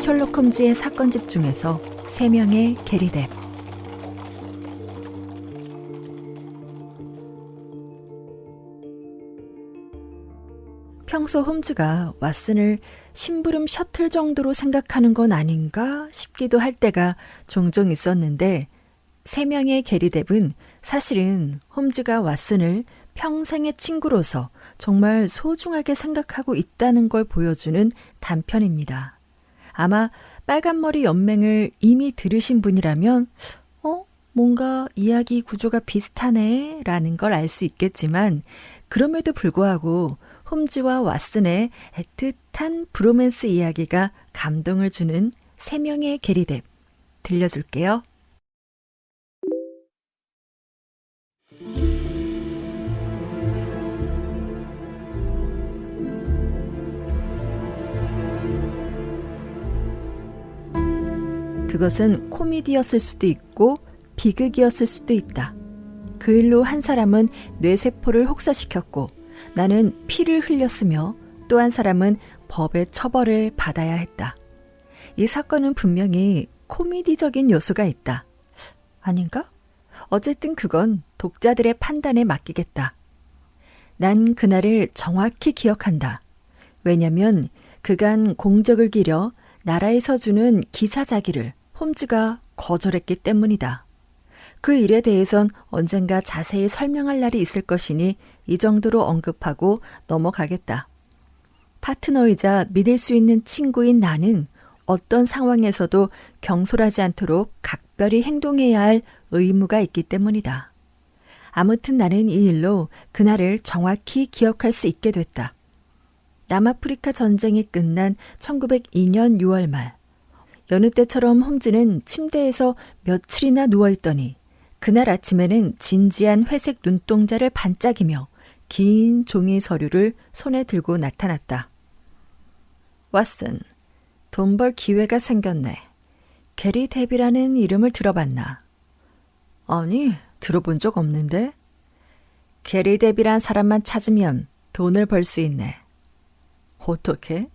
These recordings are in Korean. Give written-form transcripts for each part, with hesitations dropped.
셜록 홈즈의 사건집 중에서 3명의 게리뎁. 평소 홈즈가 왓슨을 심부름 셔틀 정도로 생각하는 건 아닌가 싶기도 할 때가 종종 있었는데 3명의 게리뎁은 사실은 홈즈가 왓슨을 평생의 친구로서 정말 소중하게 생각하고 있다는 걸 보여주는 단편입니다. 아마 빨간머리 연맹을 이미 들으신 분이라면 뭔가 이야기 구조가 비슷하네 라는 걸 알 수 있겠지만 그럼에도 불구하고 홈즈와 왓슨의 애틋한 브로맨스 이야기가 감동을 주는 3명의 게리뎁 들려줄게요. 그것은 코미디였을 수도 있고 비극이었을 수도 있다. 그 일로 한 사람은 뇌세포를 혹사시켰고 나는 피를 흘렸으며 또 한 사람은 법의 처벌을 받아야 했다. 이 사건은 분명히 코미디적인 요소가 있다. 아닌가? 어쨌든 그건 독자들의 판단에 맡기겠다. 난 그날을 정확히 기억한다. 왜냐면 그간 공적을 기려 나라에서 주는 기사자기를 홈즈가 거절했기 때문이다. 그 일에 대해선 언젠가 자세히 설명할 날이 있을 것이니 이 정도로 언급하고 넘어가겠다. 파트너이자 믿을 수 있는 친구인 나는 어떤 상황에서도 경솔하지 않도록 각별히 행동해야 할 의무가 있기 때문이다. 아무튼 나는 이 일로 그날을 정확히 기억할 수 있게 됐다. 남아프리카 전쟁이 끝난 1902년 6월 말, 여느 때처럼 홈즈는 침대에서 며칠이나 누워있더니 그날 아침에는 진지한 회색 눈동자를 반짝이며 긴 종이 서류를 손에 들고 나타났다. 왓슨, 돈 벌 기회가 생겼네. 게리뎁이라는 이름을 들어봤나? 아니, 들어본 적 없는데? 게리뎁이란 사람만 찾으면 돈을 벌 수 있네. 어떻게?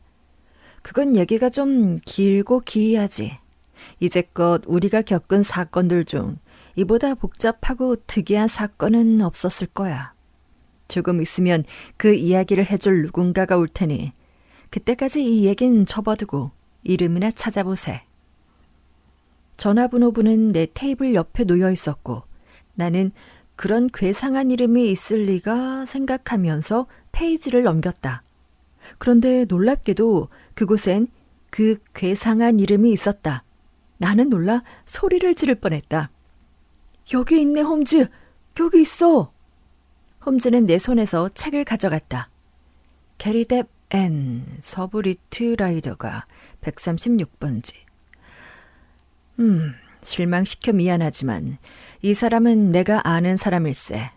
그건 얘기가 좀 길고 기이하지. 이제껏 우리가 겪은 사건들 중 이보다 복잡하고 특이한 사건은 없었을 거야. 조금 있으면 그 이야기를 해줄 누군가가 올 테니 그때까지 이 얘긴 접어두고 이름이나 찾아보세. 전화번호부는 내 테이블 옆에 놓여 있었고 나는 그런 괴상한 이름이 있을 리가 생각하면서 페이지를 넘겼다. 그런데 놀랍게도 그곳엔 그 괴상한 이름이 있었다. 나는 놀라 소리를 지를 뻔했다. 여기 있네, 홈즈. 여기 있어. 홈즈는 내 손에서 책을 가져갔다. 게리뎁 N, 서부 리트 라이더가 136번지. 실망시켜 미안하지만 이 사람은 내가 아는 사람일세.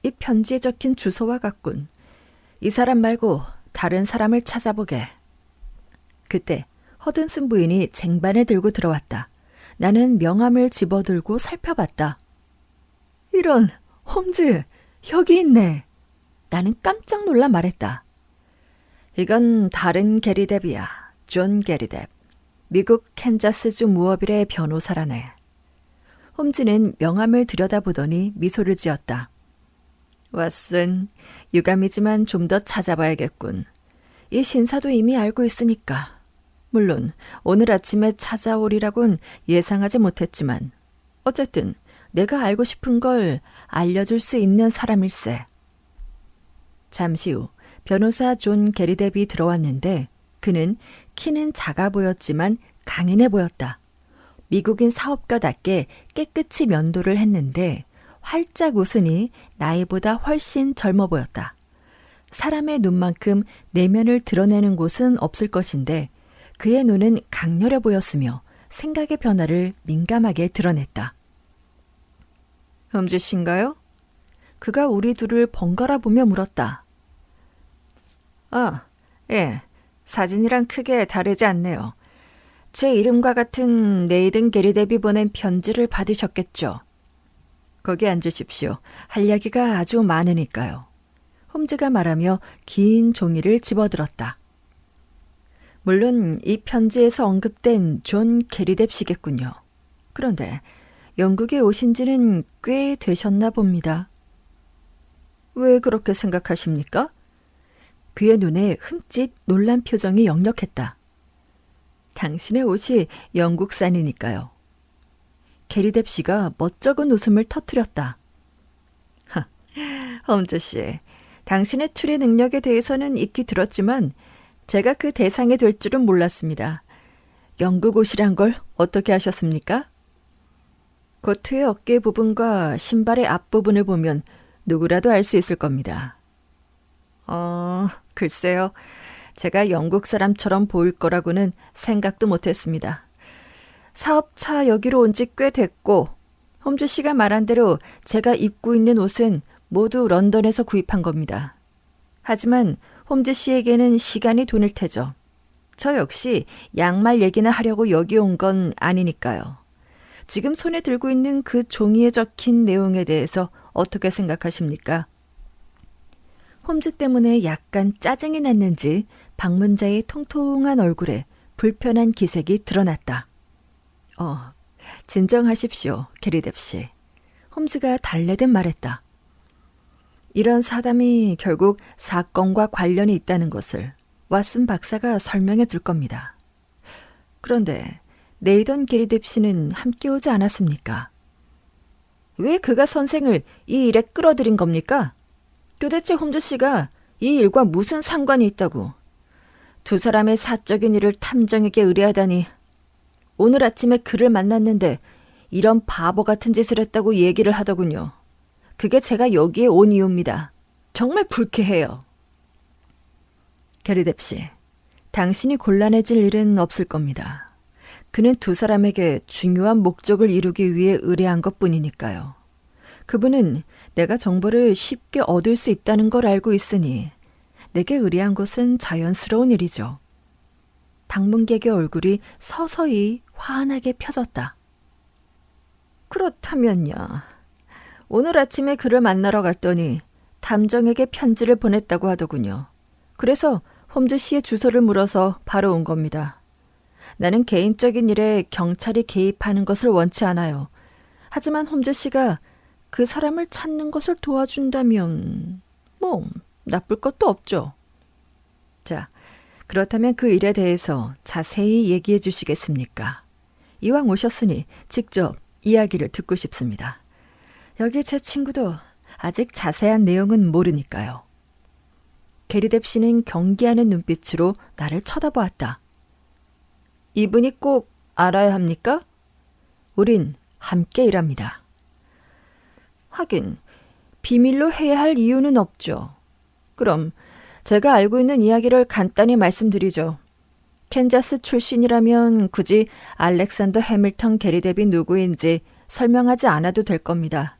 이 편지에 적힌 주소와 같군. 이 사람 말고 다른 사람을 찾아보게. 그때 허든슨 부인이 쟁반을 들고 들어왔다. 나는 명함을 집어들고 살펴봤다. 이런, 홈즈, 여기 있네. 나는 깜짝 놀라 말했다. 이건 다른 게리뎁이야. 존 게리뎁. 미국 캔자스주 무어빌의 변호사라네. 홈즈는 명함을 들여다보더니 미소를 지었다. 왓슨, 유감이지만 좀 더 찾아봐야겠군. 이 신사도 이미 알고 있으니까. 물론 오늘 아침에 찾아오리라곤 예상하지 못했지만 어쨌든 내가 알고 싶은 걸 알려줄 수 있는 사람일세. 잠시 후 변호사 존 게리뎁이 들어왔는데 그는 키는 작아 보였지만 강인해 보였다. 미국인 사업가답게 깨끗이 면도를 했는데 활짝 웃으니 나이보다 훨씬 젊어 보였다. 사람의 눈만큼 내면을 드러내는 곳은 없을 것인데 그의 눈은 강렬해 보였으며 생각의 변화를 민감하게 드러냈다. 홈즈 씨인가요? 그가 우리 둘을 번갈아 보며 물었다. 예. 사진이랑 크게 다르지 않네요. 제 이름과 같은 네이든 게리뎁이 보낸 편지를 받으셨겠죠. 거기 앉으십시오. 할 이야기가 아주 많으니까요. 홈즈는 홈즈가 말하며 긴 종이를 집어들었다. 물론 이 편지에서 언급된 존 게리뎁 씨겠군요. 그런데 영국에 오신 지는 꽤 되셨나 봅니다. 왜 그렇게 생각하십니까? 그의 눈에 흠칫 놀란 표정이 역력했다. 당신의 옷이 영국산이니까요. 게리뎁 씨가 멋쩍은 웃음을 터뜨렸다. 홈즈 씨, 당신의 추리 능력에 대해서는 익히 들었지만 제가 그 대상이 될 줄은 몰랐습니다. 영국 옷이란 걸 어떻게 아셨습니까? 코트의 어깨 부분과 신발의 앞부분을 보면 누구라도 알 수 있을 겁니다. 글쎄요. 제가 영국 사람처럼 보일 거라고는 생각도 못했습니다. 사업차 여기로 온 지 꽤 됐고 홈즈 씨가 말한 대로 제가 입고 있는 옷은 모두 런던에서 구입한 겁니다. 하지만 홈즈 씨에게는 시간이 돈일 테죠. 저 역시 양말 얘기나 하려고 여기 온 건 아니니까요. 지금 손에 들고 있는 그 종이에 적힌 내용에 대해서 어떻게 생각하십니까? 홈즈 때문에 약간 짜증이 났는지 방문자의 통통한 얼굴에 불편한 기색이 드러났다. 진정하십시오, 게리뎁 씨. 홈즈가 달래듯 말했다. 이런 사담이 결국 사건과 관련이 있다는 것을 왓슨 박사가 설명해 줄 겁니다. 그런데 네이던 게리뎁 씨는 함께 오지 않았습니까? 왜 그가 선생을 이 일에 끌어들인 겁니까? 도대체 홈즈 씨가 이 일과 무슨 상관이 있다고? 두 사람의 사적인 일을 탐정에게 의뢰하다니. 오늘 아침에 그를 만났는데 이런 바보 같은 짓을 했다고 얘기를 하더군요. 그게 제가 여기에 온 이유입니다. 정말 불쾌해요. 게리뎁 씨, 당신이 곤란해질 일은 없을 겁니다. 그는 두 사람에게 중요한 목적을 이루기 위해 의뢰한 것뿐이니까요. 그분은 내가 정보를 쉽게 얻을 수 있다는 걸 알고 있으니 내게 의뢰한 것은 자연스러운 일이죠. 방문객의 얼굴이 서서히 환하게 펴졌다. 그렇다면요. 오늘 아침에 그를 만나러 갔더니 탐정에게 편지를 보냈다고 하더군요. 그래서 홈즈 씨의 주소를 물어서 바로 온 겁니다. 나는 개인적인 일에 경찰이 개입하는 것을 원치 않아요. 하지만 홈즈 씨가 그 사람을 찾는 것을 도와준다면 나쁠 것도 없죠. 자, 그렇다면 그 일에 대해서 자세히 얘기해 주시겠습니까? 이왕 오셨으니 직접 이야기를 듣고 싶습니다. 여기 제 친구도 아직 자세한 내용은 모르니까요. 게리뎁 씨는 경계하는 눈빛으로 나를 쳐다보았다. 이분이 꼭 알아야 합니까? 우린 함께 일합니다. 하긴 비밀로 해야 할 이유는 없죠. 그럼 제가 알고 있는 이야기를 간단히 말씀드리죠. 캔자스 출신이라면 굳이 알렉산더 해밀턴 게리뎁이 누구인지 설명하지 않아도 될 겁니다.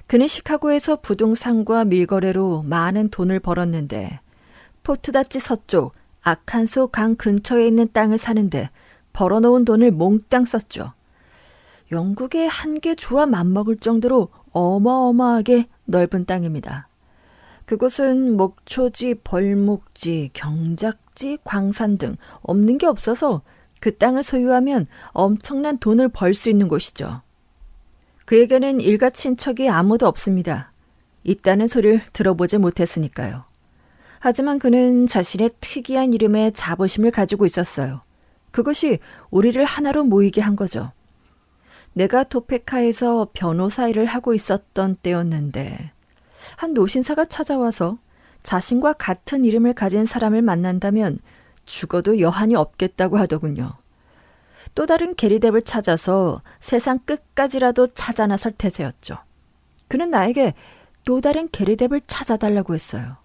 그는 시카고에서 부동산과 밀거래로 많은 돈을 벌었는데 포트다치 서쪽 아칸소 강 근처에 있는 땅을 사는데 벌어놓은 돈을 몽땅 썼죠. 영국의 한 개 주와 맞먹을 정도로 어마어마하게 넓은 땅입니다. 그곳은 목초지, 벌목지, 경작지, 광산 등 없는 게 없어서 그 땅을 소유하면 엄청난 돈을 벌 수 있는 곳이죠. 그에게는 일가 친척이 아무도 없습니다. 있다는 소리를 들어보지 못했으니까요. 하지만 그는 자신의 특이한 이름에 자부심을 가지고 있었어요. 그것이 우리를 하나로 모이게 한 거죠. 내가 토페카에서 변호사 일을 하고 있었던 때였는데 한 노신사가 찾아와서 자신과 같은 이름을 가진 사람을 만난다면 죽어도 여한이 없겠다고 하더군요. 또 다른 게리뎁을 찾아서 세상 끝까지라도 찾아 나설 태세였죠. 그는 나에게 또 다른 게리뎁을 찾아달라고 했어요.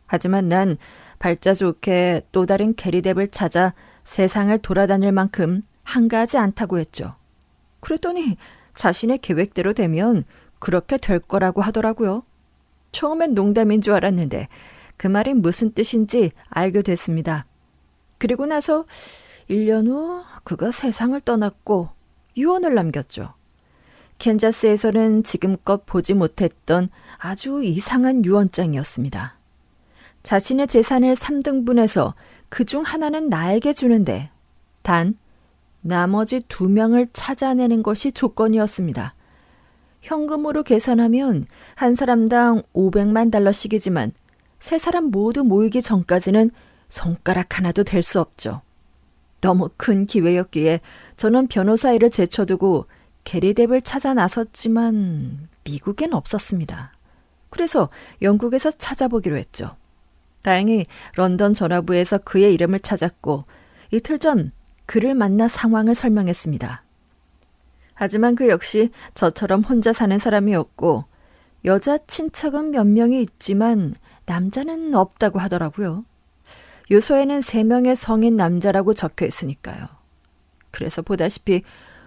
하지만 난 발자 좋게 또 다른 게리뎁을 찾아 세상을 돌아다닐 만큼 한가하지 않다고 했죠. 그랬더니 자신의 계획대로 되면 그렇게 될 거라고 하더라고요. 처음엔 농담인 줄 알았는데 그 말이 무슨 뜻인지 알게 됐습니다. 그리고 나서 1년 후 그가 세상을 떠났고 유언을 남겼죠. 캔자스에서는 지금껏 보지 못했던 아주 이상한 유언장이었습니다. 자신의 재산을 3등분해서 그중 하나는 나에게 주는데 단 나머지 2명을 찾아내는 것이 조건이었습니다. 현금으로 계산하면 한 사람당 $500만 세 사람 모두 모이기 전까지는 손가락 하나도 댈 수 없죠. 너무 큰 기회였기에 저는 변호사 일을 제쳐두고 게리 뎁을 찾아 나섰지만 미국엔 없었습니다. 그래서 영국에서 찾아보기로 했죠. 다행히 런던 전화부에서 그의 이름을 찾았고 이틀 전 그를 만나 상황을 설명했습니다. 하지만 그 역시 저처럼 혼자 사는 사람이었고 여자 친척은 몇 명이 있지만 남자는 없다고 하더라고요. 유서에는 3명의 성인 남자라고 적혀 있으니까요. 그래서 보다시피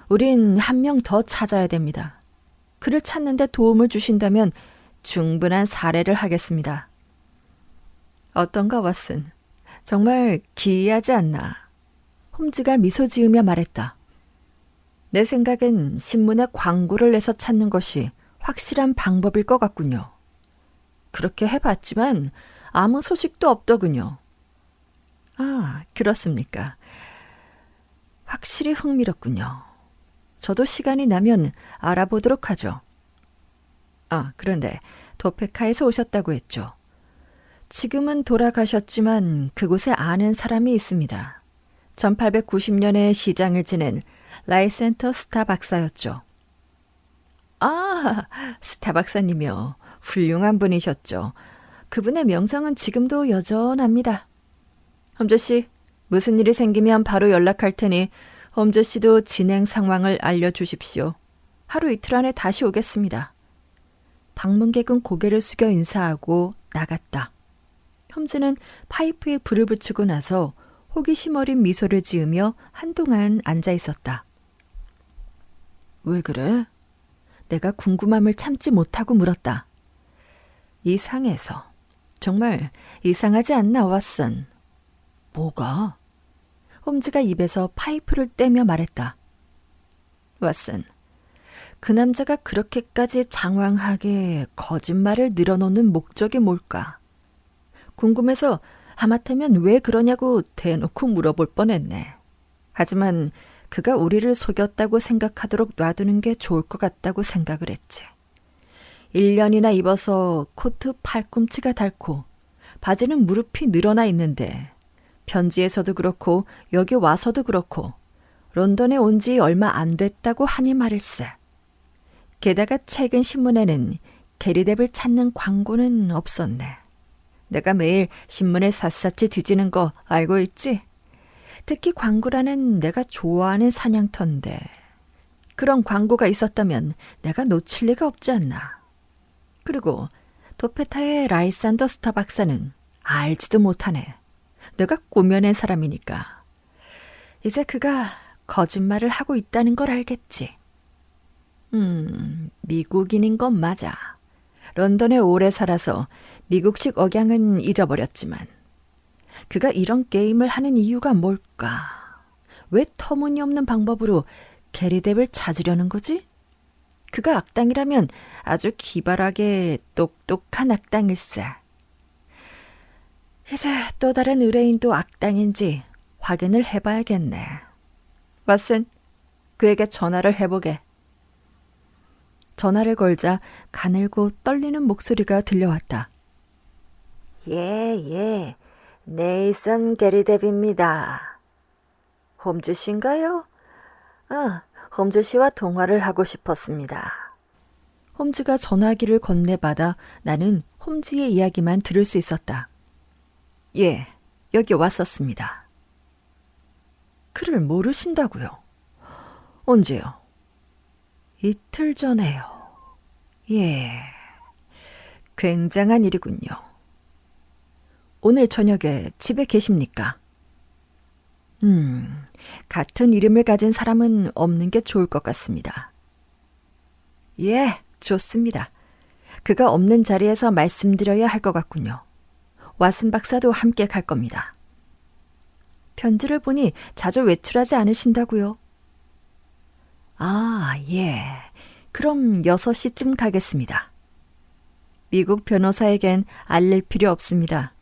우린 1명 더 찾아야 됩니다. 그를 찾는 데 도움을 주신다면 충분한 사례를 하겠습니다. 어떤가 왓슨? 정말 기이하지 않나? 홈즈가 미소 지으며 말했다. 내 생각엔 신문에 광고를 내서 찾는 것이 확실한 방법일 것 같군요. 그렇게 해봤지만 아무 소식도 없더군요. 아, 그렇습니까? 확실히 흥미롭군요. 저도 시간이 나면 알아보도록 하죠. 아, 그런데 도페카에서 오셨다고 했죠. 지금은 돌아가셨지만 그곳에 아는 사람이 있습니다. 1890년에 시장을 지낸 라이센터 스타 박사였죠. 아, 스타 박사님이요. 훌륭한 분이셨죠. 그분의 명성은 지금도 여전합니다. 홈즈 씨, 무슨 일이 생기면 바로 연락할 테니 홈즈 씨도 진행 상황을 알려주십시오. 하루 이틀 안에 다시 오겠습니다. 방문객은 고개를 숙여 인사하고 나갔다. 홈즈는 파이프에 불을 붙이고 나서 호기심 어린 미소를 지으며 한동안 앉아 있었다. 왜 그래? 내가 궁금함을 참지 못하고 물었다. 이상해서. 정말 이상하지 않나, 왓슨? 뭐가? 홈즈가 입에서 파이프를 떼며 말했다. 왓슨, 그 남자가 그렇게까지 장황하게 거짓말을 늘어놓는 목적이 뭘까? 궁금해서 하마터면 왜 그러냐고 대놓고 물어볼 뻔했네. 하지만 그가 우리를 속였다고 생각하도록 놔두는 게 좋을 것 같다고 생각을 했지. 1년이나 입어서 코트 팔꿈치가 닳고 바지는 무릎이 늘어나 있는데 편지에서도 그렇고 여기 와서도 그렇고 런던에 온 지 얼마 안 됐다고 하니 말일세. 게다가 최근 신문에는 게리 뎁을 찾는 광고는 없었네. 내가 매일 신문을 샅샅이 뒤지는 거 알고 있지? 특히 광고라는 내가 좋아하는 사냥터인데 그런 광고가 있었다면 내가 놓칠 리가 없지 않나. 그리고 도페타의 라이산더 스타 박사는 알지도 못하네. 내가 꾸며낸 사람이니까. 이제 그가 거짓말을 하고 있다는 걸 알겠지. 미국인인 건 맞아. 런던에 오래 살아서 미국식 억양은 잊어버렸지만 그가 이런 게임을 하는 이유가 뭘까? 왜 터무니없는 방법으로 게리 뎁을 찾으려는 거지? 그가 악당이라면 아주 기발하게 똑똑한 악당일세. 이제 또 다른 의뢰인도 악당인지 확인을 해봐야겠네. 왓슨, 그에게 전화를 해보게. 전화를 걸자 가늘고 떨리는 목소리가 들려왔다. 예, 네이선 게리 뎁입니다. 홈즈 씨인가요? 홈즈 씨와 통화를 하고 싶었습니다. 홈즈가 전화기를 건네받아 나는 홈즈의 이야기만 들을 수 있었다. 예, 여기 왔었습니다. 그를 모르신다고요? 언제요? 이틀 전에요. 예, 굉장한 일이군요. 오늘 저녁에 집에 계십니까? 같은 이름을 가진 사람은 없는 게 좋을 것 같습니다. 예, 좋습니다. 그가 없는 자리에서 말씀드려야 할 것 같군요. 왓슨 박사도 함께 갈 겁니다. 편지를 보니 자주 외출하지 않으신다고요? 아, 예. 그럼 6시쯤 가겠습니다. 미국 변호사에겐 알릴 필요 없습니다.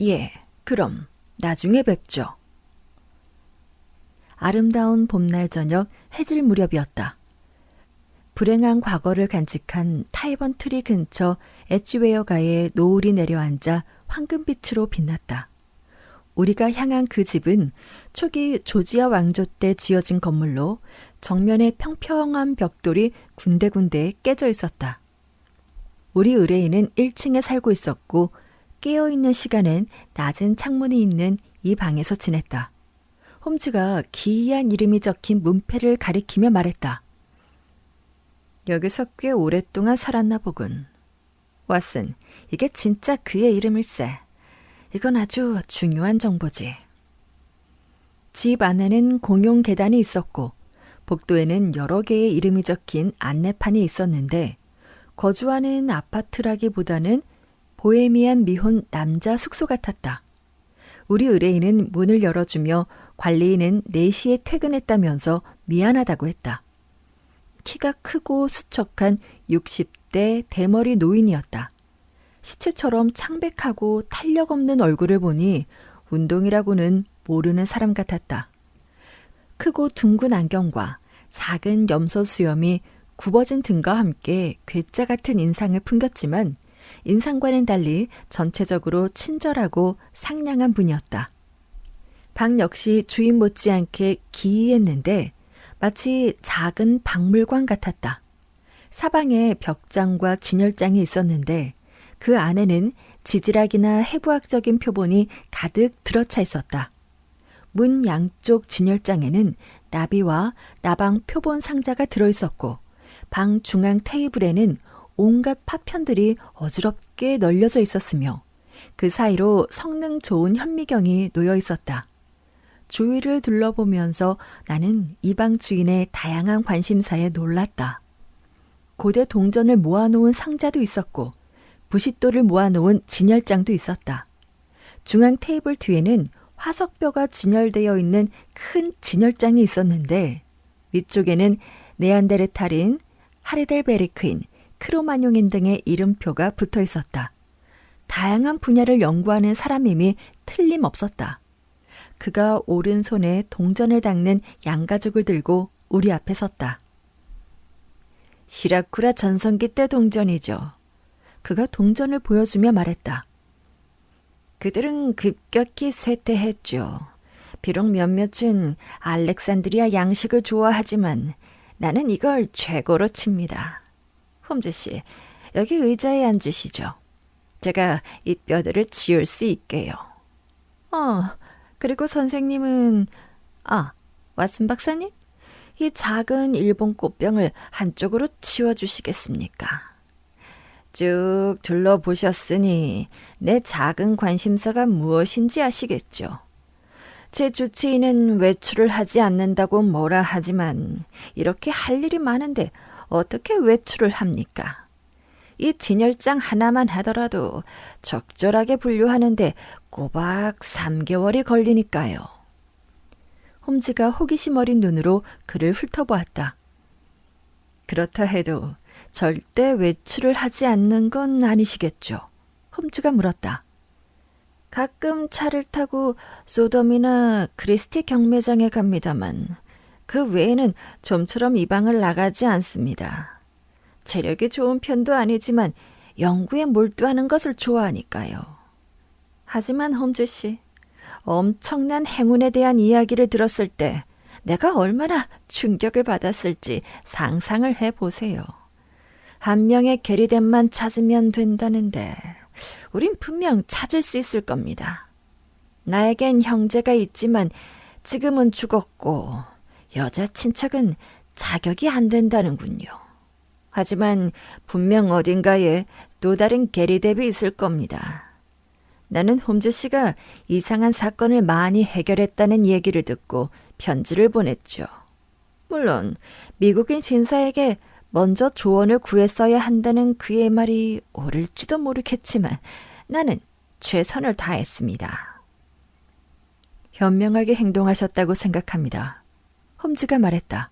예, 그럼 나중에 뵙죠. 아름다운 봄날 저녁 해질 무렵이었다. 불행한 과거를 간직한 타이번 트리 근처 엣지웨어가에 노을이 내려앉아 황금빛으로 빛났다. 우리가 향한 그 집은 초기 조지아 왕조 때 지어진 건물로 정면에 평평한 벽돌이 군데군데 깨져 있었다. 우리 의뢰인은 1층에 살고 있었고 깨어있는 시간엔 낮은 창문이 있는 이 방에서 지냈다. 홈즈가 기이한 이름이 적힌 문패를 가리키며 말했다. 여기서 꽤 오랫동안 살았나 보군. 왓슨, 이게 진짜 그의 이름일세. 이건 아주 중요한 정보지. 집 안에는 공용 계단이 있었고 복도에는 여러 개의 이름이 적힌 안내판이 있었는데 거주하는 아파트라기보다는 보헤미안 미혼 남자 숙소 같았다. 우리 의뢰인은 문을 열어주며 관리인은 4시에 퇴근했다면서 미안하다고 했다. 키가 크고 수척한 60대 대머리 노인이었다. 시체처럼 창백하고 탄력 없는 얼굴을 보니 운동이라고는 모르는 사람 같았다. 크고 둥근 안경과 작은 염소 수염이 굽어진 등과 함께 괴짜 같은 인상을 풍겼지만 인상과는 달리 전체적으로 친절하고 상냥한 분이었다. 방 역시 주인 못지않게 기이했는데 마치 작은 박물관 같았다. 사방에 벽장과 진열장이 있었는데 그 안에는 지질학이나 해부학적인 표본이 가득 들어차 있었다. 문 양쪽 진열장에는 나비와 나방 표본 상자가 들어있었고 방 중앙 테이블에는 온갖 파편들이 어지럽게 널려져 있었으며 그 사이로 성능 좋은 현미경이 놓여 있었다. 주위를 둘러보면서 나는 이 방 주인의 다양한 관심사에 놀랐다. 고대 동전을 모아놓은 상자도 있었고 부싯돌을 모아놓은 진열장도 있었다. 중앙 테이블 뒤에는 화석뼈가 진열되어 있는 큰 진열장이 있었는데 위쪽에는 네안데르탈인, 하레델베르크인, 크로마뇽인 등의 이름표가 붙어 있었다. 다양한 분야를 연구하는 사람임이 틀림없었다. 그가 오른손에 동전을 닦는 양가죽을 들고 우리 앞에 섰다. 시라쿠라 전성기 때 동전이죠. 그가 동전을 보여주며 말했다. 그들은 급격히 쇠퇴했죠. 비록 몇몇은 알렉산드리아 양식을 좋아하지만 나는 이걸 최고로 칩니다. 홈즈 씨, 여기 의자에 앉으시죠. 제가 이 뼈들을 치울 수 있게요. 그리고 선생님은... 왓슨 박사님? 이 작은 일본 꽃병을 한쪽으로 치워주시겠습니까? 쭉 둘러보셨으니 내 작은 관심사가 무엇인지 아시겠죠? 제 주치의는 외출을 하지 않는다고 뭐라 하지만 이렇게 할 일이 많은데 어떻게 외출을 합니까? 이 진열장 하나만 하더라도 적절하게 분류하는데 꼬박 3개월이 걸리니까요. 홈즈가 호기심 어린 눈으로 그를 훑어보았다. 그렇다 해도 절대 외출을 하지 않는 건 아니시겠죠? 홈즈가 물었다. 가끔 차를 타고 소돔이나 크리스티 경매장에 갑니다만 그 외에는 좀처럼 이 방을 나가지 않습니다. 체력이 좋은 편도 아니지만 연구에 몰두하는 것을 좋아하니까요. 하지만 홈즈 씨, 엄청난 행운에 대한 이야기를 들었을 때 내가 얼마나 충격을 받았을지 상상을 해보세요. 한 명의 게리댓만 찾으면 된다는데 우린 분명 찾을 수 있을 겁니다. 나에겐 형제가 있지만 지금은 죽었고 여자 친척은 자격이 안 된다는군요. 하지만 분명 어딘가에 또 다른 게리뎁이 있을 겁니다. 나는 홈즈 씨가 이상한 사건을 많이 해결했다는 얘기를 듣고 편지를 보냈죠. 물론 미국인 신사에게 먼저 조언을 구했어야 한다는 그의 말이 옳을지도 모르겠지만 나는 최선을 다했습니다. 현명하게 행동하셨다고 생각합니다. 홈즈가 말했다.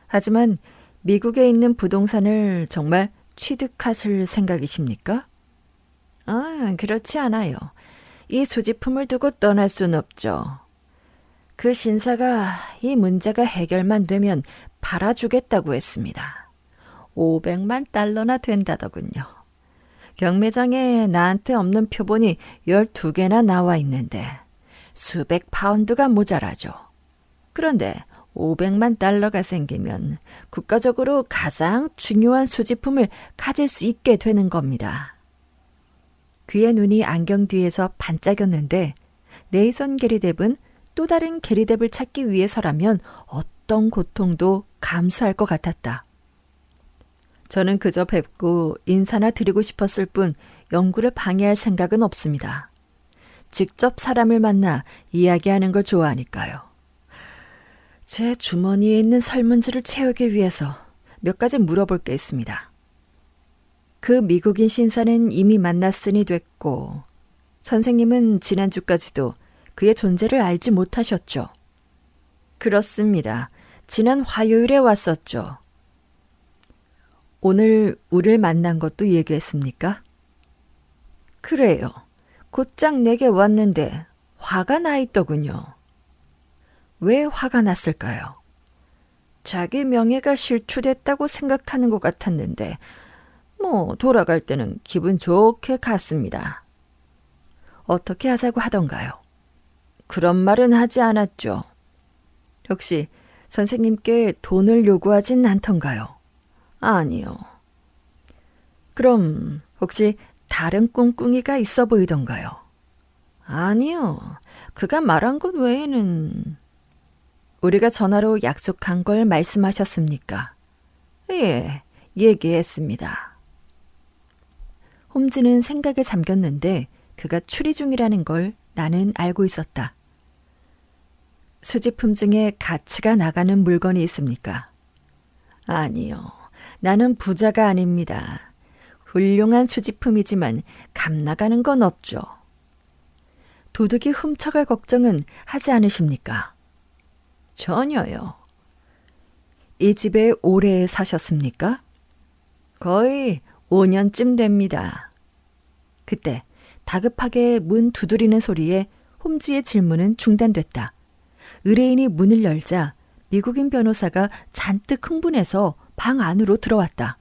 하지만 미국에 있는 부동산을 정말 취득하실 생각이십니까? 그렇지 않아요. 이 수집품을 두고 떠날 순 없죠. 그 신사가 이 문제가 해결만 되면 팔아주겠다고 했습니다. 500만 달러나 된다더군요. 경매장에 나한테 없는 표본이 12개나 나와 있는데 수백 파운드가 모자라죠. 그런데 500만 달러가 생기면 국가적으로 가장 중요한 수집품을 가질 수 있게 되는 겁니다. 그의 눈이 안경 뒤에서 반짝였는데 네이선 게리뎁은 또 다른 게리뎁을 찾기 위해서라면 어떤 고통도 감수할 것 같았다. 저는 그저 뵙고 인사나 드리고 싶었을 뿐 연구를 방해할 생각은 없습니다. 직접 사람을 만나 이야기하는 걸 좋아하니까요. 제 주머니에 있는 설문지를 채우기 위해서 몇 가지 물어볼 게 있습니다. 그 미국인 신사는 이미 만났으니 됐고 선생님은 지난주까지도 그의 존재를 알지 못하셨죠. 그렇습니다. 지난 화요일에 왔었죠. 오늘 우리를 만난 것도 얘기했습니까? 그래요. 곧장 내게 왔는데 화가 나 있더군요. 왜 화가 났을까요? 자기 명예가 실추됐다고 생각하는 것 같았는데 돌아갈 때는 기분 좋게 갔습니다. 어떻게 하자고 하던가요? 그런 말은 하지 않았죠. 혹시 선생님께 돈을 요구하진 않던가요? 아니요. 그럼 혹시 다른 꿍꿍이가 있어 보이던가요? 아니요. 그가 말한 것 외에는... 우리가 전화로 약속한 걸 말씀하셨습니까? 예, 얘기했습니다. 홈즈는 생각에 잠겼는데 그가 추리 중이라는 걸 나는 알고 있었다. 수집품 중에 가치가 나가는 물건이 있습니까? 아니요. 나는 부자가 아닙니다. 훌륭한 수집품이지만 값 나가는 건 없죠. 도둑이 훔쳐갈 걱정은 하지 않으십니까? 전혀요. 이 집에 오래 사셨습니까? 거의 5년쯤 됩니다. 그때 다급하게 문 두드리는 소리에 홈즈의 질문은 중단됐다. 의뢰인이 문을 열자 미국인 변호사가 잔뜩 흥분해서 방 안으로 들어왔다.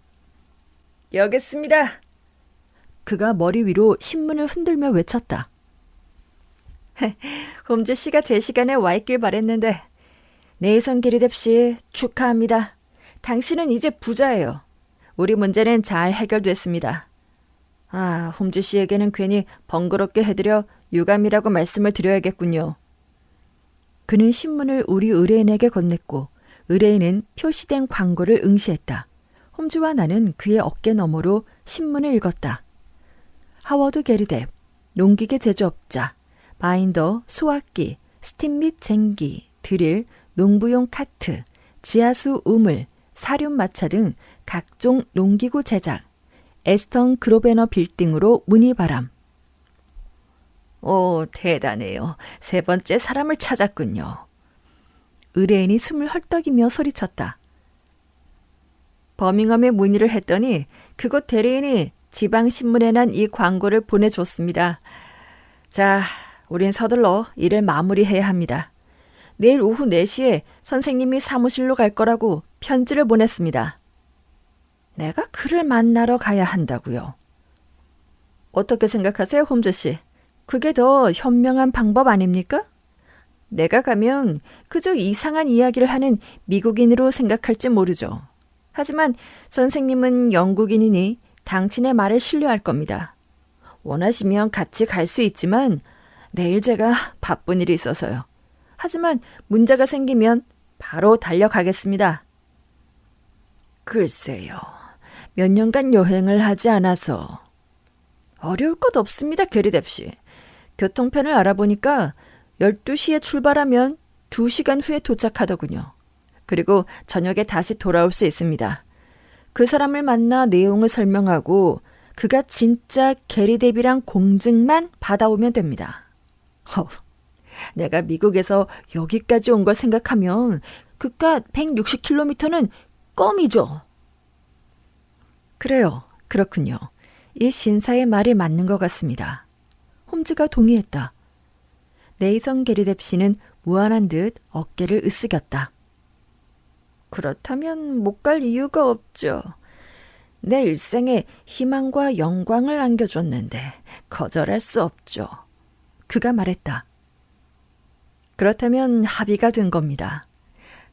여기 있습니다. 그가 머리 위로 신문을 흔들며 외쳤다. 홈즈 씨가 제 시간에 와 있길 바랬는데 네이선 게리뎁 씨 축하합니다. 당신은 이제 부자예요. 우리 문제는 잘 해결됐습니다. 홈즈 씨에게는 괜히 번거롭게 해드려 유감이라고 말씀을 드려야겠군요. 그는 신문을 우리 의뢰인에게 건넸고 의뢰인은 표시된 광고를 응시했다. 홈즈와 나는 그의 어깨 너머로 신문을 읽었다. 하워드 게리뎁, 농기계 제조업자, 바인더, 수확기, 스팀 및 쟁기, 드릴, 농부용 카트, 지하수 우물, 사륜 마차 등 각종 농기구 제작, 에스턴 그로베너 빌딩으로 문의바람. 오, 대단해요. 세 번째 사람을 찾았군요. 의뢰인이 숨을 헐떡이며 소리쳤다. 버밍엄에 문의를 했더니 그곳 대리인이 지방신문에 난 이 광고를 보내줬습니다. 자, 우린 서둘러 일을 마무리해야 합니다. 내일 오후 4시에 선생님이 사무실로 갈 거라고 편지를 보냈습니다. 내가 그를 만나러 가야 한다고요? 어떻게 생각하세요, 홈즈 씨? 그게 더 현명한 방법 아닙니까? 내가 가면 그저 이상한 이야기를 하는 미국인으로 생각할지 모르죠. 하지만 선생님은 영국인이니 당신의 말을 신뢰할 겁니다. 원하시면 같이 갈 수 있지만 내일 제가 바쁜 일이 있어서요. 하지만 문제가 생기면 바로 달려가겠습니다. 글쎄요. 몇 년간 여행을 하지 않아서. 어려울 것 없습니다, 게리뎁 씨. 교통편을 알아보니까 12시에 출발하면 2시간 후에 도착하더군요. 그리고 저녁에 다시 돌아올 수 있습니다. 그 사람을 만나 내용을 설명하고 그가 진짜 게리뎁이랑 공증만 받아오면 됩니다. 내가 미국에서 여기까지 온 걸 생각하면 그깟 160km는 껌이죠. 그래요. 그렇군요. 이 신사의 말이 맞는 것 같습니다. 홈즈가 동의했다. 네이선 게리뎁 씨는 무안한 듯 어깨를 으쓱였다. 그렇다면 못 갈 이유가 없죠. 내 일생에 희망과 영광을 안겨줬는데 거절할 수 없죠. 그가 말했다. 그렇다면 합의가 된 겁니다.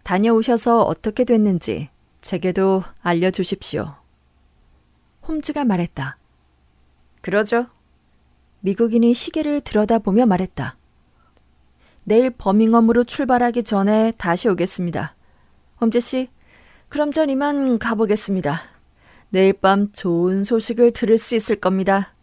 다녀오셔서 어떻게 됐는지 제게도 알려주십시오. 홈즈가 말했다. 그러죠. 미국인이 시계를 들여다보며 말했다. 내일 버밍엄으로 출발하기 전에 다시 오겠습니다. 홈즈 씨, 그럼 전 이만 가보겠습니다. 내일 밤 좋은 소식을 들을 수 있을 겁니다.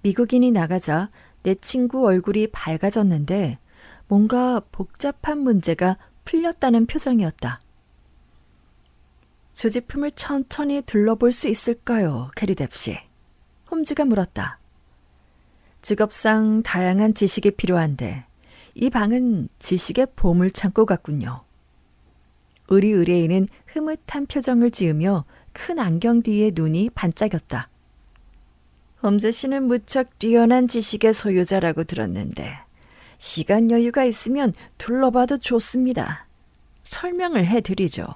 미국인이 나가자 내 친구 얼굴이 밝아졌는데 뭔가 복잡한 문제가 풀렸다는 표정이었다. 소지품을 천천히 둘러볼 수 있을까요, 게리뎁 씨? 홈즈가 물었다. 직업상 다양한 지식이 필요한데 이 방은 지식의 보물창고 같군요. 우리 의뢰인은 흐뭇한 표정을 지으며 큰 안경 뒤에 눈이 반짝였다. 홈즈 씨는 무척 뛰어난 지식의 소유자라고 들었는데 시간 여유가 있으면 둘러봐도 좋습니다. 설명을 해드리죠.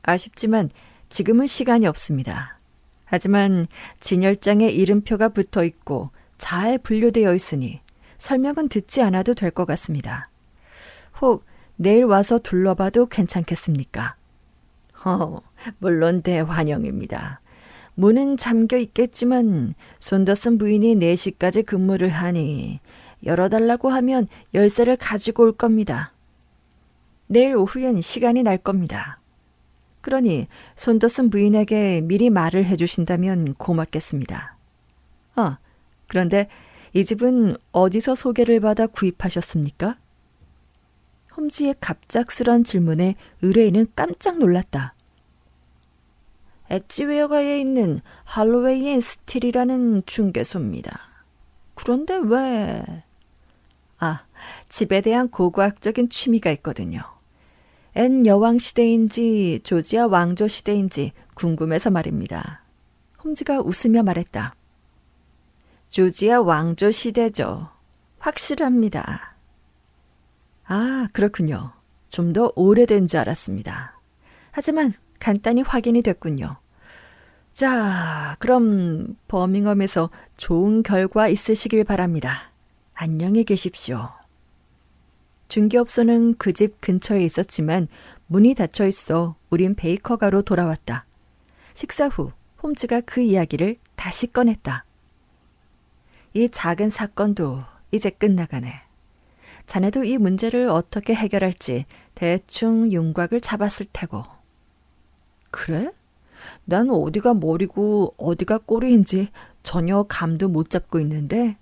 아쉽지만 지금은 시간이 없습니다. 하지만 진열장에 이름표가 붙어 있고 잘 분류되어 있으니 설명은 듣지 않아도 될 것 같습니다. 혹 내일 와서 둘러봐도 괜찮겠습니까? 물론 대환영입니다. 문은 잠겨 있겠지만 손더슨 부인이 4시까지 근무를 하니 열어달라고 하면 열쇠를 가지고 올 겁니다. 내일 오후엔 시간이 날 겁니다. 그러니 손더슨 부인에게 미리 말을 해주신다면 고맙겠습니다. 그런데 이 집은 어디서 소개를 받아 구입하셨습니까? 홈즈의 갑작스런 질문에 의뢰인은 깜짝 놀랐다. 엣지웨어가에 있는 할로웨이 앤 스틸이라는 중개소입니다. 그런데 왜? 집에 대한 고고학적인 취미가 있거든요. 앤 여왕 시대인지 조지아 왕조 시대인지 궁금해서 말입니다. 홈즈가 웃으며 말했다. 조지아 왕조 시대죠. 확실합니다. 그렇군요. 좀 더 오래된 줄 알았습니다. 하지만 간단히 확인이 됐군요. 자, 그럼 버밍엄에서 좋은 결과 있으시길 바랍니다. 안녕히 계십시오. 중개업소는 그 집 근처에 있었지만 문이 닫혀 있어 우린 베이커가로 돌아왔다. 식사 후 홈즈가 그 이야기를 다시 꺼냈다. 이 작은 사건도 이제 끝나가네. 자네도 이 문제를 어떻게 해결할지 대충 윤곽을 잡았을 테고. 그래? 난 어디가 머리고 어디가 꼬리인지 전혀 감도 못 잡고 있는데.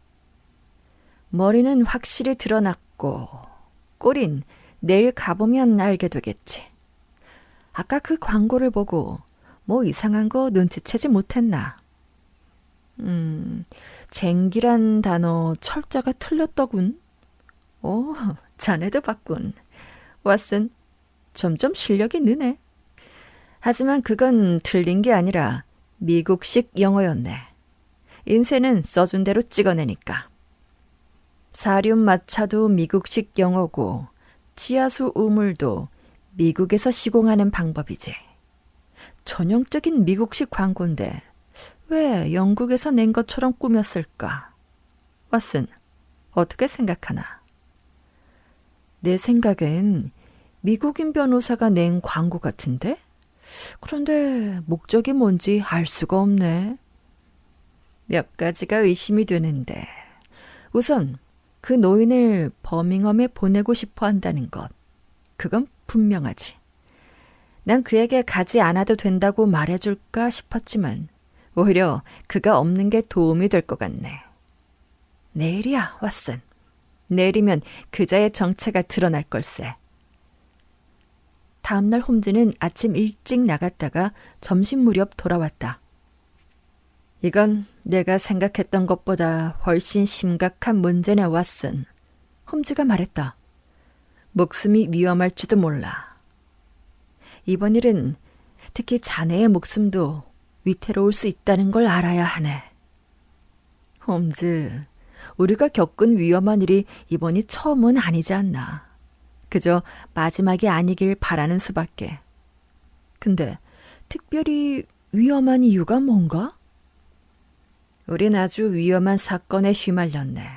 머리는 확실히 드러났고 꼬린 내일 가보면 알게 되겠지. 아까 그 광고를 보고 뭐 이상한 거 눈치채지 못했나? 쟁기란 단어 철자가 틀렸더군. 자네도 봤군. 왓슨, 점점 실력이 느네. 하지만 그건 틀린 게 아니라 미국식 영어였네. 인쇄는 써준 대로 찍어내니까. 사륜 마차도 미국식 영어고 치아수 우물도 미국에서 시공하는 방법이지. 전형적인 미국식 광고인데 왜 영국에서 낸 것처럼 꾸몄을까? 왓슨, 어떻게 생각하나? 내 생각엔 미국인 변호사가 낸 광고 같은데? 그런데 목적이 뭔지 알 수가 없네. 몇 가지가 의심이 되는데 우선 그 노인을 버밍엄에 보내고 싶어 한다는 것. 그건 분명하지. 난 그에게 가지 않아도 된다고 말해줄까 싶었지만 오히려 그가 없는 게 도움이 될 것 같네. 내일이야, 왓슨. 내일이면 그자의 정체가 드러날 걸세. 다음날 홈즈는 아침 일찍 나갔다가 점심 무렵 돌아왔다. 이건 내가 생각했던 것보다 훨씬 심각한 문제네, 왓슨. 홈즈가 말했다. 목숨이 위험할지도 몰라. 이번 일은 특히 자네의 목숨도 위태로울 수 있다는 걸 알아야 하네. 홈즈, 우리가 겪은 위험한 일이 이번이 처음은 아니지 않나. 그저 마지막이 아니길 바라는 수밖에. 근데 특별히 위험한 이유가 뭔가? 우린 아주 위험한 사건에 휘말렸네.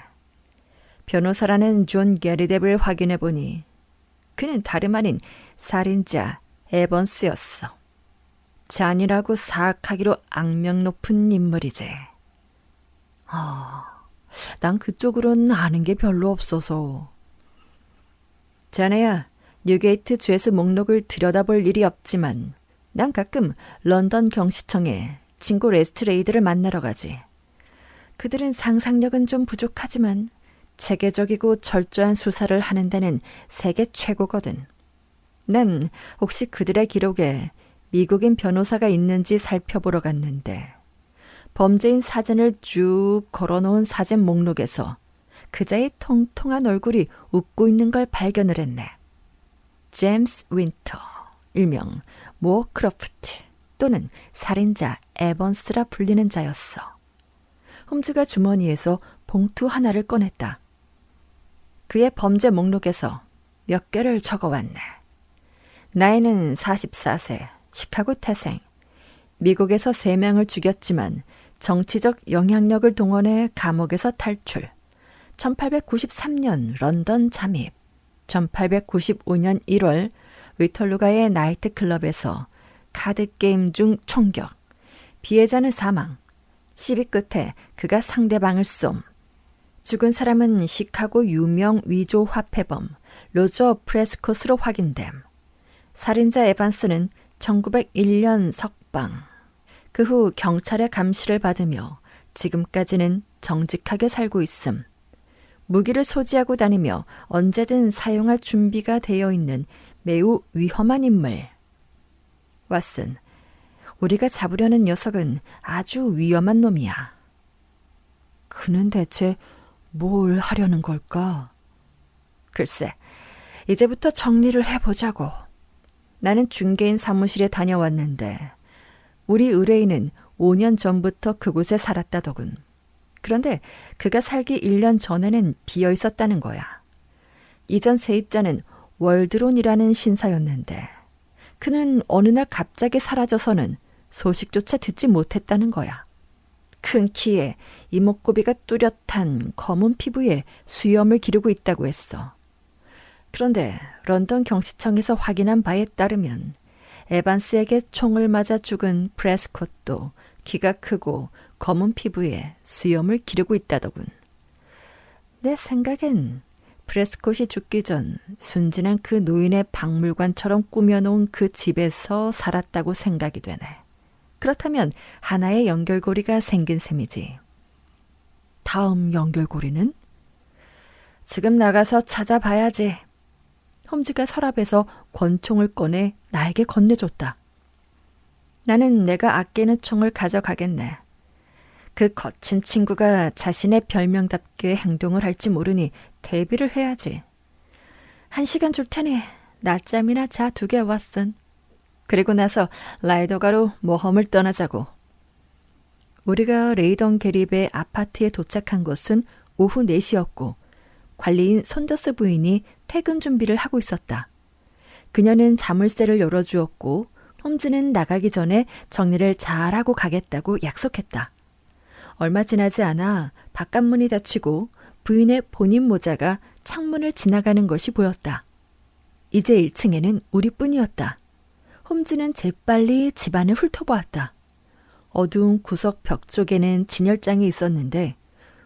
변호사라는 존 게리뎁을 확인해보니 그는 다름 아닌 살인자 에번스였어. 잔인하고 사악하기로 악명 높은 인물이지. 난 그쪽으로는 아는 게 별로 없어서. 자네야, 뉴게이트 죄수 목록을 들여다볼 일이 없지만 난 가끔 런던 경시청에 친구 레스트레이드를 만나러 가지. 그들은 상상력은 좀 부족하지만 체계적이고 철저한 수사를 하는 데는 세계 최고거든. 난 혹시 그들의 기록에 미국인 변호사가 있는지 살펴보러 갔는데 범죄인 사진을 쭉 걸어놓은 사진 목록에서 그자의 통통한 얼굴이 웃고 있는 걸 발견을 했네. 제임스 윈터, 일명 모어크로프트 또는 살인자 에번스라 불리는 자였어. 홈즈가 주머니에서 봉투 하나를 꺼냈다. 그의 범죄 목록에서 몇 개를 적어왔네. 나이는 44세, 시카고 태생. 미국에서 3명을 죽였지만 정치적 영향력을 동원해 감옥에서 탈출. 1893년 런던 잠입. 1895년 1월 위털루가의 나이트클럽에서 카드게임 중 총격. 피해자는 사망. 시비 끝에 그가 상대방을 쏨. 죽은 사람은 시카고 유명 위조 화폐범 로저 프레스콧으로 확인됨. 살인자 에반스는 1901년 석방. 그 후 경찰의 감시를 받으며 지금까지는 정직하게 살고 있음. 무기를 소지하고 다니며 언제든 사용할 준비가 되어 있는 매우 위험한 인물. 왓슨, 우리가 잡으려는 녀석은 아주 위험한 놈이야. 그는 대체 뭘 하려는 걸까? 글쎄, 이제부터 정리를 해보자고. 나는 중개인 사무실에 다녀왔는데 우리 의뢰인은 5년 전부터 그곳에 살았다더군. 그런데 그가 살기 1년 전에는 비어 있었다는 거야. 이전 세입자는 월드론이라는 신사였는데 그는 어느 날 갑자기 사라져서는 소식조차 듣지 못했다는 거야. 큰 키에 이목구비가 뚜렷한 검은 피부에 수염을 기르고 있다고 했어. 그런데 런던 경시청에서 확인한 바에 따르면 에반스에게 총을 맞아 죽은 프레스콧도 키가 크고 검은 피부에 수염을 기르고 있다더군. 내 생각엔 프레스콧이 죽기 전 순진한 그 노인의 박물관처럼 꾸며놓은 그 집에서 살았다고 생각이 되네. 그렇다면 하나의 연결고리가 생긴 셈이지. 다음 연결고리는? 지금 나가서 찾아봐야지. 홈즈가 서랍에서 권총을 꺼내 나에게 건네줬다. 나는 내가 아끼는 총을 가져가겠네. 그 거친 친구가 자신의 별명답게 행동을 할지 모르니 대비를 해야지. 1시간 줄 테니 낮잠이나 자 2개 왓슨. 그리고 나서 라이더가로 모험을 떠나자고. 우리가 레이던 게립의 아파트에 도착한 곳은 오후 4시였고 관리인 손더스 부인이 퇴근 준비를 하고 있었다. 그녀는 자물쇠를 열어주었고 홈즈는 나가기 전에 정리를 잘하고 가겠다고 약속했다. 얼마 지나지 않아 바깥문이 닫히고 부인의 본인 모자가 창문을 지나가는 것이 보였다. 이제 1층에는 우리뿐이었다. 홈즈는 재빨리 집안을 훑어보았다. 어두운 구석 벽 쪽에는 진열장이 있었는데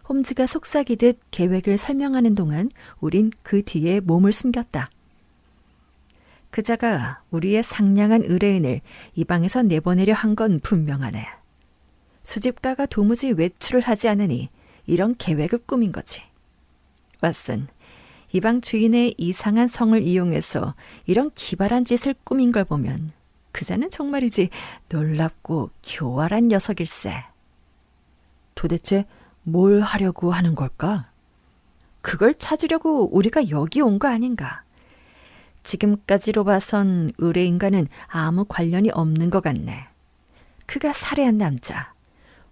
홈즈가 속삭이듯 계획을 설명하는 동안 우린 그 뒤에 몸을 숨겼다. 그자가 우리의 상냥한 의뢰인을 이 방에서 내보내려 한 건 분명하네. 수집가가 도무지 외출을 하지 않으니 이런 계획을 꾸민 거지. 왓슨, 이 방 주인의 이상한 성을 이용해서 이런 기발한 짓을 꾸민 걸 보면 그자는 정말이지 놀랍고 교활한 녀석일세. 도대체 뭘 하려고 하는 걸까? 그걸 찾으려고 우리가 여기 온 거 아닌가? 지금까지로 봐선 의뢰인과는 아무 관련이 없는 것 같네. 그가 살해한 남자,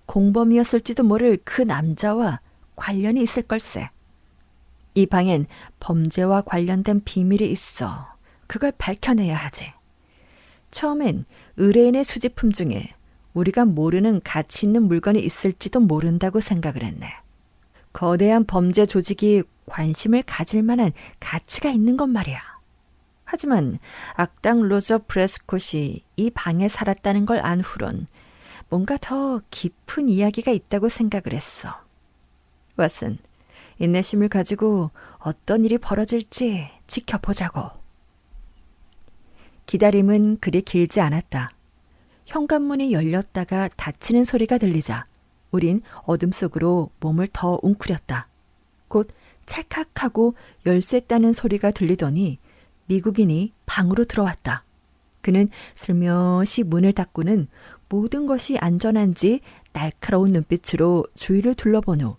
공범이었을지도 모를 그 남자와 관련이 있을 걸세. 이 방엔 범죄와 관련된 비밀이 있어. 그걸 밝혀내야 하지. 처음엔 의뢰인의 수집품 중에 우리가 모르는 가치 있는 물건이 있을지도 모른다고 생각을 했네. 거대한 범죄 조직이 관심을 가질 만한 가치가 있는 건 말이야. 하지만 악당 로저 프레스콧이 이 방에 살았다는 걸 안 후론 뭔가 더 깊은 이야기가 있다고 생각을 했어. 왓슨, 인내심을 가지고 어떤 일이 벌어질지 지켜보자고. 기다림은 그리 길지 않았다. 현관문이 열렸다가 닫히는 소리가 들리자 우린 어둠 속으로 몸을 더 웅크렸다. 곧 찰칵하고 열쇠 따는 소리가 들리더니 미국인이 방으로 들어왔다. 그는 슬며시 문을 닫고는 모든 것이 안전한지 날카로운 눈빛으로 주위를 둘러본 후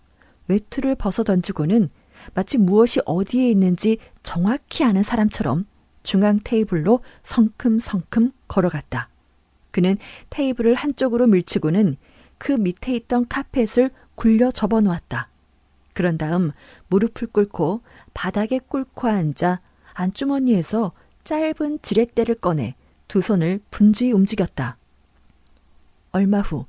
외투를 벗어던지고는 마치 무엇이 어디에 있는지 정확히 아는 사람처럼 중앙 테이블로 성큼성큼 걸어갔다. 그는 테이블을 한쪽으로 밀치고는 그 밑에 있던 카펫을 굴려 접어놓았다. 그런 다음 무릎을 꿇고 바닥에 꿇고 앉아 안주머니에서 짧은 지렛대를 꺼내 두 손을 분주히 움직였다. 얼마 후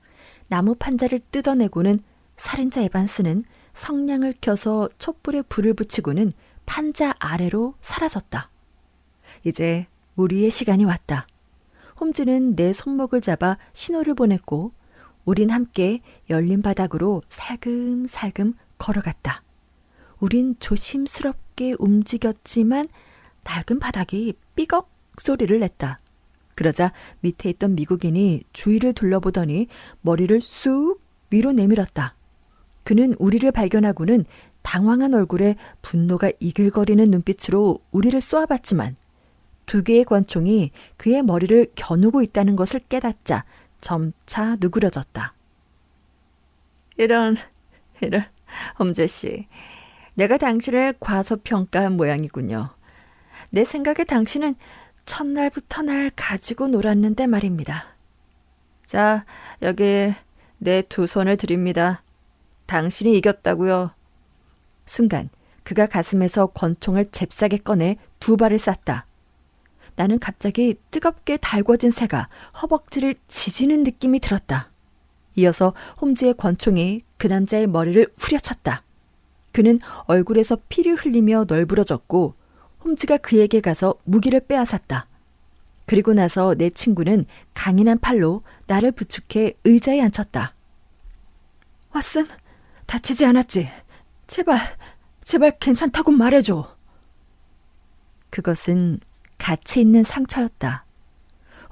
나무 판자를 뜯어내고는 살인자 에반스는 성냥을 켜서 촛불에 불을 붙이고는 판자 아래로 사라졌다. 이제 우리의 시간이 왔다. 홈즈는 내 손목을 잡아 신호를 보냈고 우린 함께 열린 바닥으로 살금살금 걸어갔다. 우린 조심스럽게 움직였지만 낡은 바닥이 삐걱 소리를 냈다. 그러자 밑에 있던 미국인이 주위를 둘러보더니 머리를 쑥 위로 내밀었다. 그는 우리를 발견하고는 당황한 얼굴에 분노가 이글거리는 눈빛으로 우리를 쏘아봤지만 두 개의 권총이 그의 머리를 겨누고 있다는 것을 깨닫자 점차 누그러졌다. 이런, 홈즈 씨, 내가 당신을 과소평가한 모양이군요. 내 생각에 당신은 첫날부터 날 가지고 놀았는데 말입니다. 자, 여기 내 두 손을 드립니다. 당신이 이겼다고요. 순간 그가 가슴에서 권총을 잽싸게 꺼내 두 발을 쐈다. 나는 갑자기 뜨겁게 달궈진 새가 허벅지를 지지는 느낌이 들었다. 이어서 홈즈의 권총이 그 남자의 머리를 후려쳤다. 그는 얼굴에서 피를 흘리며 널브러졌고 홈즈가 그에게 가서 무기를 빼앗았다. 그리고 나서 내 친구는 강인한 팔로 나를 부축해 의자에 앉혔다. 왓슨, 다치지 않았지? 제발 괜찮다고 말해줘. 그것은 가치 있는 상처였다.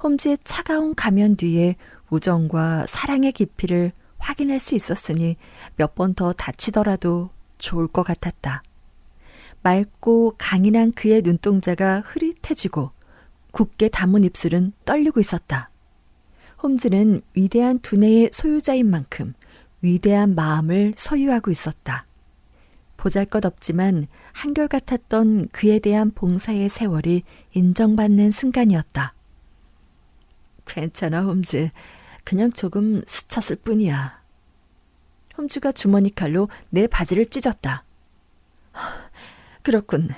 홈즈의 차가운 가면 뒤에 우정과 사랑의 깊이를 확인할 수 있었으니 몇 번 더 다치더라도 좋을 것 같았다. 맑고 강인한 그의 눈동자가 흐릿해지고 굳게 담은 입술은 떨리고 있었다. 홈즈는 위대한 두뇌의 소유자인 만큼 위대한 마음을 소유하고 있었다. 보잘것없지만 한결같았던 그에 대한 봉사의 세월이 인정받는 순간이었다. 괜찮아, 홈즈. 그냥 조금 스쳤을 뿐이야. 홈즈가 주머니 칼로 내 바지를 찢었다. 그렇군.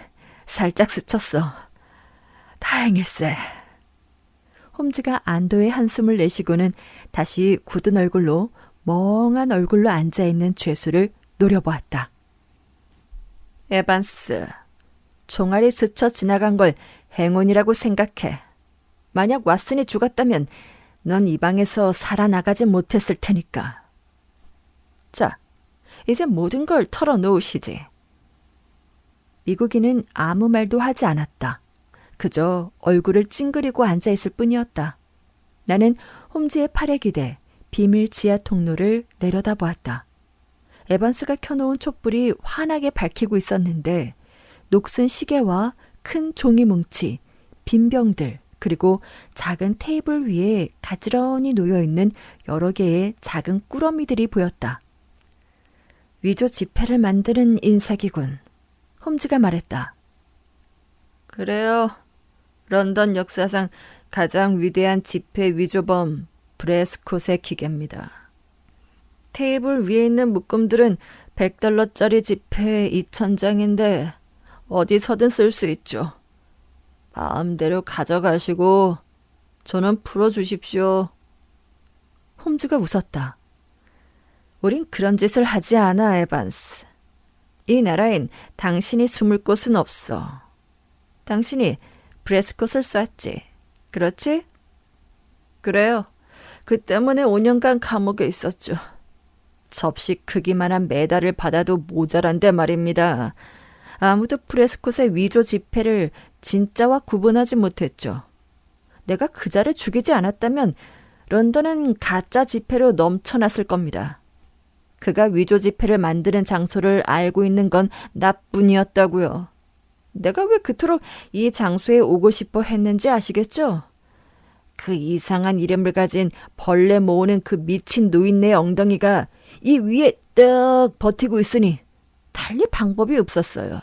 살짝 스쳤어. 다행일세. 홈즈가 안도의 한숨을 내쉬고는 다시 굳은 얼굴로 멍한 얼굴로 앉아있는 죄수를 노려보았다. 에반스, 총알이 스쳐 지나간 걸 행운이라고 생각해. 만약 왓슨이 죽었다면 넌 이 방에서 살아나가지 못했을 테니까. 자, 이제 모든 걸 털어놓으시지. 미국인은 아무 말도 하지 않았다. 그저 얼굴을 찡그리고 앉아있을 뿐이었다. 나는 홈즈의 팔에 기대 비밀 지하 통로를 내려다보았다. 에반스가 켜놓은 촛불이 환하게 밝히고 있었는데 녹슨 시계와 큰 종이 뭉치, 빈 병들, 그리고 작은 테이블 위에 가지런히 놓여있는 여러 개의 작은 꾸러미들이 보였다. 위조 지폐를 만드는 인색이군. 홈즈가 말했다. 그래요. 런던 역사상 가장 위대한 지폐 위조범 브레스콧의 기계입니다. 테이블 위에 있는 묶음들은 $100짜리 지폐 2,000장인데 어디서든 쓸 수 있죠. 마음대로 가져가시고 저는 풀어주십시오. 홈즈가 웃었다. 우린 그런 짓을 하지 않아, 에반스. 이 나라엔 당신이 숨을 곳은 없어. 당신이 브레스콧을 쐈지. 그렇지? 그래요. 그 때문에 5년간 감옥에 있었죠. 접시 크기만한 메달을 받아도 모자란데 말입니다. 아무도 프레스콧의 위조 지폐를 진짜와 구분하지 못했죠. 내가 그자를 죽이지 않았다면 런던은 가짜 지폐로 넘쳐났을 겁니다. 그가 위조 지폐를 만드는 장소를 알고 있는 건 나뿐이었다고요. 내가 왜 그토록 이 장소에 오고 싶어 했는지 아시겠죠? 그 이상한 이름을 가진 벌레 모으는 그 미친 노인네의 엉덩이가 이 위에 떡 버티고 있으니 달리 방법이 없었어요.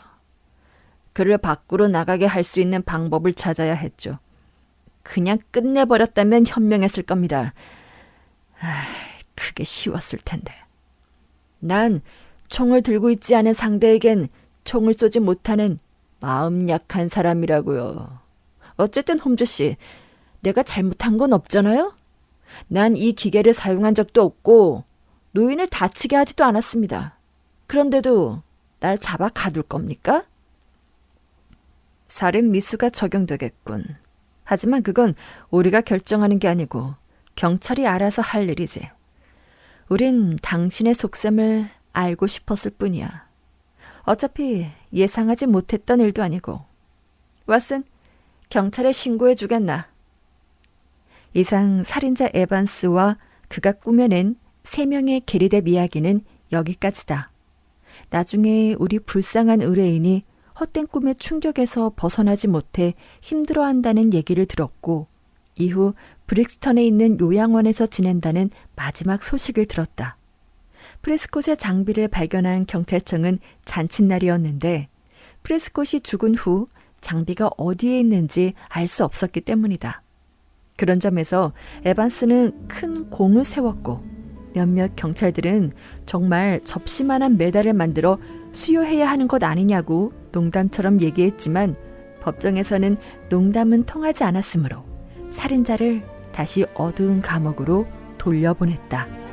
그를 밖으로 나가게 할 수 있는 방법을 찾아야 했죠. 그냥 끝내버렸다면 현명했을 겁니다. 그게 쉬웠을 텐데. 난 총을 들고 있지 않은 상대에겐 총을 쏘지 못하는 마음 약한 사람이라고요. 어쨌든 홈즈 씨, 내가 잘못한 건 없잖아요? 난 이 기계를 사용한 적도 없고 노인을 다치게 하지도 않았습니다. 그런데도 날 잡아 가둘 겁니까? 살인 미수가 적용되겠군. 하지만 그건 우리가 결정하는 게 아니고 경찰이 알아서 할 일이지. 우린 당신의 속셈을 알고 싶었을 뿐이야. 어차피 예상하지 못했던 일도 아니고. 왓슨, 경찰에 신고해 주겠나? 이상 살인자 에반스와 그가 꾸며낸 3명의 게리댓 이야기는 여기까지다. 나중에 우리 불쌍한 의뢰인이 헛된 꿈의 충격에서 벗어나지 못해 힘들어한다는 얘기를 들었고 이후 브릭스턴에 있는 요양원에서 지낸다는 마지막 소식을 들었다. 프레스콧의 장비를 발견한 경찰청은 잔칫날이었는데 프레스콧이 죽은 후 장비가 어디에 있는지 알 수 없었기 때문이다. 그런 점에서 에반스는 큰 공을 세웠고 몇몇 경찰들은 정말 접시만한 메달을 만들어 수여해야 하는 것 아니냐고 농담처럼 얘기했지만 법정에서는 농담은 통하지 않았으므로 살인자를 다시 어두운 감옥으로 돌려보냈다.